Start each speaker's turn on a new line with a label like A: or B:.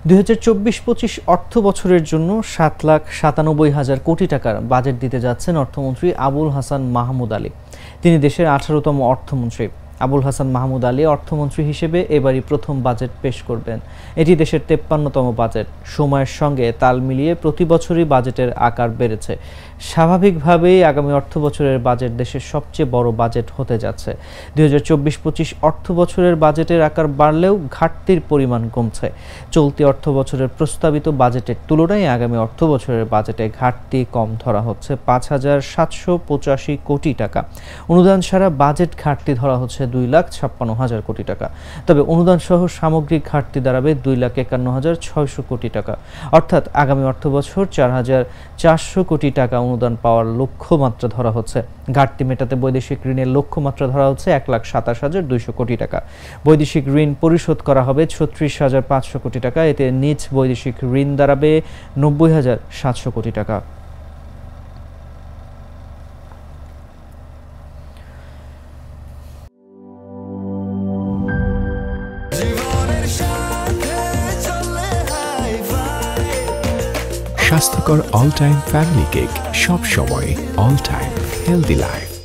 A: ২০২৪-২৫ অর্থ বছরের জন্য ৭,৯৭,০০০ কোটি টাকার বাজেট দিতে যাচ্ছেন অর্থমন্ত্রী আবুল হাসান মাহমুদ আলী। তিনি দেশের ১৮তম অর্থমন্ত্রী। আবুল হাসান মাহমুদ আলী অর্থমন্ত্রী হিসেবে এবারই প্রথম বাজেট পেশ করবেন। এটি দেশের ৫৩তম বাজেট। সময়ের সঙ্গে তাল মিলিয়ে প্রতি বছরই বাজেটের আকার বেড়েছে। স্বাভাবিকভাবেই আগামী অর্থ বছরের বাজেট দেশের সবচেয়ে বড় বাজেট হতে যাচ্ছে। ২০২৪-২৫ অর্থ বছরের বাজেটের আকার বাড়লেও ঘাটতির পরিমাণ কমছে। চলতি অর্থ বছরের প্রস্তাবিত বাজেটের তুলনায় আগামী অর্থ বছরের বাজেটে ঘাটতি কম ধরা হচ্ছে ৫,৭৮৫ কোটি টাকা। অনুদান ছাড়া বাজেট ঘাটতি ধরা হচ্ছে ২,৫৬,০০০ কোটি টাকা। তবে অনুদান সহ সামগ্রিক ঘাটতি দাঁড়াবে ২,৫১,৬০০ কোটি টাকা। অর্থাৎ আগামী অর্থবছর ৪,৪০০ কোটি টাকা অনুদান পাওয়ার লক্ষ্যমাত্রা ধরা হচ্ছে। ঘাটতি মেটাতে বৈদেশিক ঋণের লক্ষ্যমাত্রা ধরা হচ্ছে ১,২৭,২০০ কোটি টাকা। বৈদেশিক ঋণ পরিশোধ করা হবে ৩৬,৫০০ কোটি টাকা। এতে নিজ বৈদেশিক ঋণ দাঁড়াবে ৯০,৭০০ কোটি টাকা।
B: স্বাস্থ্যকর অল টাইম ফ্যামিলি কেক, সব সময় অল টাইম হেলদি লাইফ।